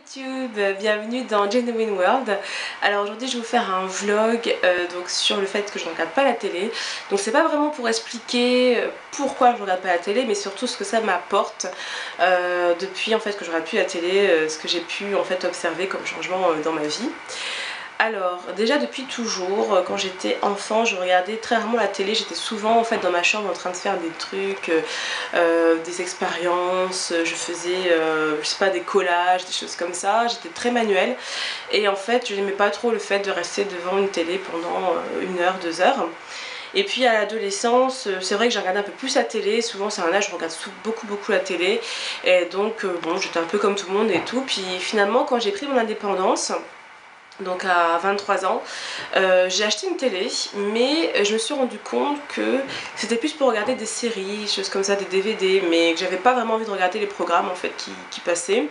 YouTube, bienvenue dans Genuine World. Alors aujourd'hui je vais vous faire un vlog donc sur le fait que je ne regarde pas la télé. Donc c'est pas vraiment pour expliquer pourquoi je ne regarde pas la télé, mais surtout ce que ça m'apporte depuis en fait que je regarde plus la télé, ce que j'ai pu en fait observer comme changement dans ma vie. Alors déjà depuis toujours, quand j'étais enfant, je regardais très rarement la télé, j'étais souvent en fait dans ma chambre en train de faire des trucs, des expériences, je faisais je sais pas, des collages, des choses comme ça, j'étais très manuelle et en fait je n'aimais pas trop le fait de rester devant une télé pendant 1 heure, 2 heures. Et puis à l'adolescence, c'est vrai que j'ai regardé un peu plus la télé, souvent c'est un âge où je regarde beaucoup la télé et donc bon, j'étais un peu comme tout le monde et tout. Puis finalement quand j'ai pris mon indépendance, donc à 23 ans, j'ai acheté une télé, mais je me suis rendu compte que c'était plus pour regarder des séries, choses comme ça, des DVD, mais que j'avais pas vraiment envie de regarder les programmes en fait qui passaient.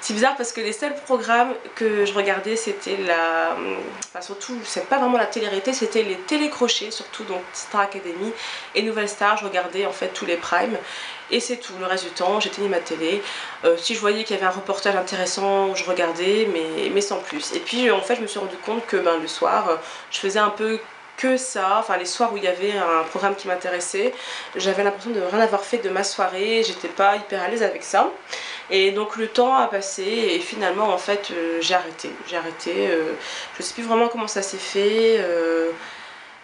C'est bizarre parce que les seuls programmes que je regardais c'était enfin surtout, c'est pas vraiment la télé-réalité, c'était les télécrochets, surtout donc Star Academy et Nouvelle Star, je regardais en fait tous les primes. Et c'est tout, le reste du temps j'éteignais ma télé. Si je voyais qu'il y avait un reportage intéressant, je regardais, mais sans plus. Et puis en fait je me suis rendu compte que le soir, je faisais un peu que ça, enfin les soirs où il y avait un programme qui m'intéressait, j'avais l'impression de rien avoir fait de ma soirée, j'étais pas hyper à l'aise avec ça. Et donc le temps a passé et finalement en fait j'ai arrêté, je sais plus vraiment comment ça s'est fait.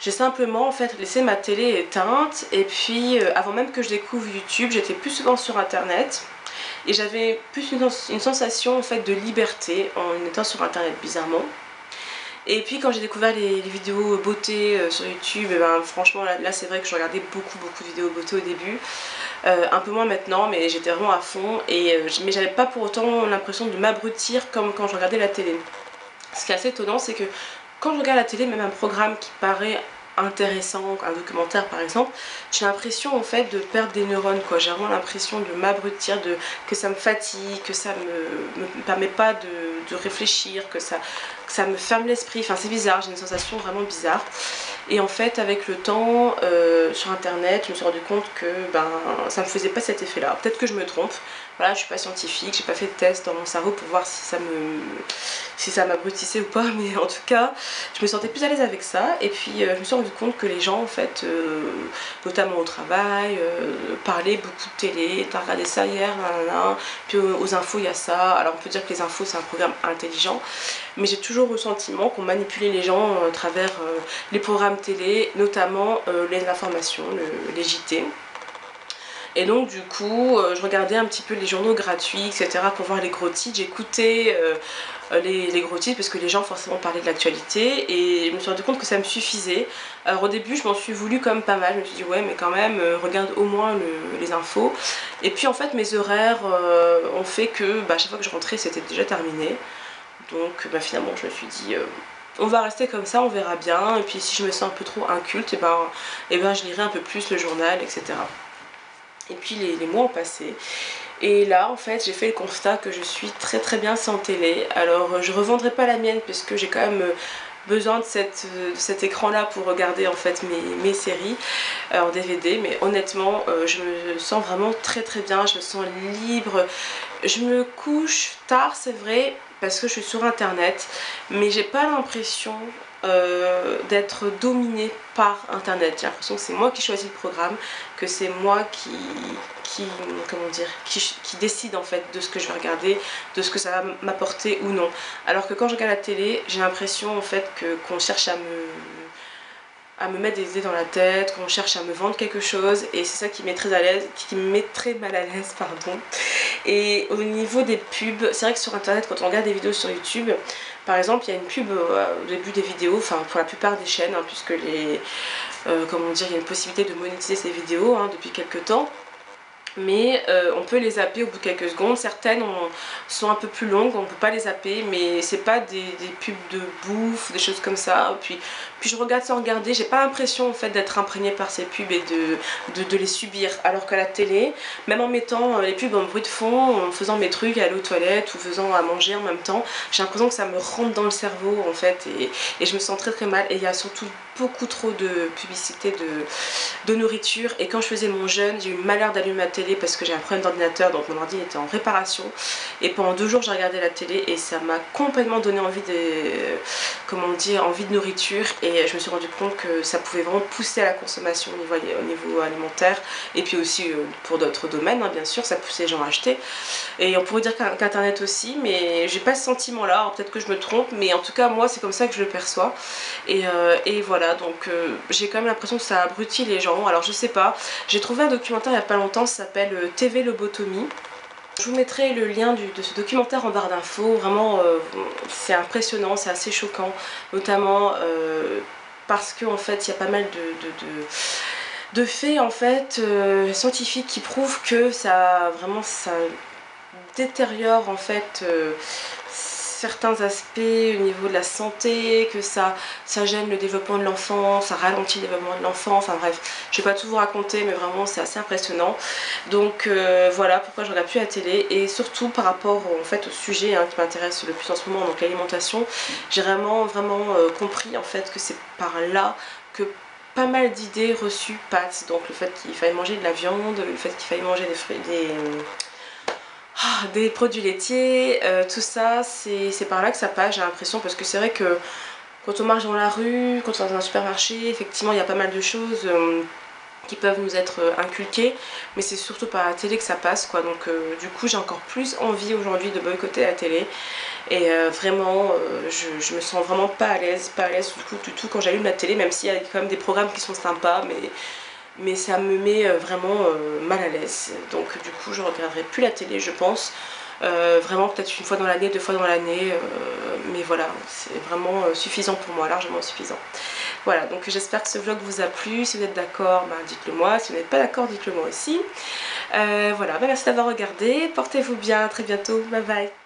J'ai simplement en fait laissé ma télé éteinte et puis avant même que je découvre YouTube, j'étais plus souvent sur internet et j'avais plus une sensation en fait de liberté en étant sur internet bizarrement. Et puis quand j'ai découvert les vidéos beauté sur YouTube, franchement là c'est vrai que je regardais beaucoup de vidéos beauté au début, un peu moins maintenant, mais j'étais vraiment à fond mais j'avais pas pour autant l'impression de m'abrutir comme quand je regardais la télé. Ce qui est assez étonnant, c'est que quand je regarde la télé, même un programme qui paraît intéressant, un documentaire par exemple, j'ai l'impression en fait de perdre des neurones quoi. J'ai vraiment l'impression de m'abrutir, que ça me fatigue, que ça me permet pas de réfléchir, que ça me ferme l'esprit, enfin c'est bizarre, j'ai une sensation vraiment bizarre. Et en fait avec le temps sur internet je me suis rendu compte que ça me faisait pas cet effet là, peut-être que je me trompe. Voilà, je suis pas scientifique, j'ai pas fait de test dans mon cerveau pour voir si ça m'abrutissait ou pas, mais en tout cas je me sentais plus à l'aise avec ça. Et puis je me suis rendu compte que les gens en fait, notamment au travail, parlaient beaucoup de télé, t'as regardé ça hier, nanana. Puis aux infos il y a ça. Alors on peut dire que les infos c'est un programme intelligent, mais j'ai toujours eu le sentiment qu'on manipulait les gens à travers les programmes télé, notamment les informations, les JT. Et donc du coup je regardais un petit peu les journaux gratuits etc pour voir les gros titres, j'écoutais les gros titres parce que les gens forcément parlaient de l'actualité et je me suis rendu compte que ça me suffisait. Alors au début je m'en suis voulu comme pas mal, je me suis dit ouais mais quand même regarde au moins les infos. Et puis en fait mes horaires ont fait que chaque fois que je rentrais c'était déjà terminé. Donc finalement je me suis dit on va rester comme ça, on verra bien, et puis si je me sens un peu trop inculte, et ben je lirai un peu plus le journal etc. Et puis les mois ont passé et là en fait j'ai fait le constat que je suis très bien sans télé. Alors je revendrai pas la mienne parce que j'ai quand même besoin de cet écran là pour regarder en fait mes séries en DVD, mais honnêtement je me sens vraiment très bien, je me sens libre. Je me couche tard c'est vrai parce que je suis sur internet, mais j'ai pas l'impression d'être dominée par internet. J'ai l'impression que c'est moi qui choisis le programme, que c'est moi qui décide en fait de ce que je vais regarder, de ce que ça va m'apporter ou non. Alors que quand je regarde la télé, j'ai l'impression en fait qu'on cherche à me mettre des idées dans la tête, qu'on cherche à me vendre quelque chose, et c'est ça qui me met très mal à l'aise, pardon. Et au niveau des pubs, c'est vrai que sur internet quand on regarde des vidéos sur YouTube, par exemple il y a une pub au début des vidéos, enfin pour la plupart des chaînes puisque il y a une possibilité de monétiser ces vidéos depuis quelques temps. Mais on peut les zapper au bout de quelques secondes. Certaines sont un peu plus longues, on peut pas les zapper, mais c'est pas des pubs de bouffe, des choses comme ça. Puis je regarde sans regarder, j'ai pas l'impression en fait d'être imprégnée par ces pubs et de les subir. Alors qu'à la télé, même en mettant les pubs en bruit de fond, en faisant mes trucs, aller aux toilettes ou faisant à manger en même temps, j'ai l'impression que ça me rentre dans le cerveau en fait, et je me sens très mal. Et il y a surtout beaucoup trop de publicité de nourriture, et quand je faisais mon jeûne, j'ai eu le malheur d'allumer ma télé télé parce que j'ai un problème d'ordinateur, donc mon ordi était en réparation. Et pendant 2 jours j'ai regardé la télé et ça m'a complètement donné envie comment dire, envie de nourriture. Et je me suis rendu compte que ça pouvait vraiment pousser à la consommation au niveau alimentaire. Et puis aussi pour d'autres domaines, hein, bien sûr, ça poussait les gens à acheter. Et on pourrait dire qu'Internet aussi, mais j'ai pas ce sentiment là, peut-être que je me trompe, mais en tout cas moi c'est comme ça que je le perçois. Et voilà, donc j'ai quand même l'impression que ça abrutit les gens. Alors je sais pas, j'ai trouvé un documentaire il y a pas longtemps, ça s'appelle TV Lobotomie. Je vous mettrai le lien de ce documentaire en barre d'infos. Vraiment c'est impressionnant, c'est assez choquant, notamment parce qu'en fait il y a pas mal de faits en fait scientifiques qui prouvent que ça détériore en fait certains aspects au niveau de la santé, que ça gêne le développement de l'enfant, ça ralentit le développement de l'enfant, enfin bref, je vais pas tout vous raconter, mais vraiment c'est assez impressionnant. Donc voilà pourquoi je regarde plus la télé, et surtout par rapport en fait au sujet qui m'intéresse le plus en ce moment, donc l'alimentation. J'ai vraiment compris en fait que c'est par là que pas mal d'idées reçues passent. Donc le fait qu'il fallait manger de la viande, le fait qu'il fallait manger des fruits, des produits laitiers, tout ça, c'est par là que ça passe, j'ai l'impression, parce que c'est vrai que quand on marche dans la rue, quand on est dans un supermarché, effectivement il y a pas mal de choses qui peuvent nous être inculquées, mais c'est surtout par la télé que ça passe quoi. Donc du coup j'ai encore plus envie aujourd'hui de boycotter la télé, et vraiment je me sens vraiment pas à l'aise du tout quand j'allume la télé, même s'il y a quand même des programmes qui sont sympas, mais ça me met vraiment mal à l'aise. Donc du coup je regarderai plus la télé, je pense. Vraiment peut-être une fois dans l'année, 2 fois dans l'année, mais voilà, c'est vraiment suffisant pour moi, largement suffisant. Voilà, donc j'espère que ce vlog vous a plu. Si vous êtes d'accord, dites-le moi. Si vous n'êtes pas d'accord, dites-le moi aussi. Voilà, merci d'avoir regardé. Portez-vous bien, à très bientôt. Bye bye.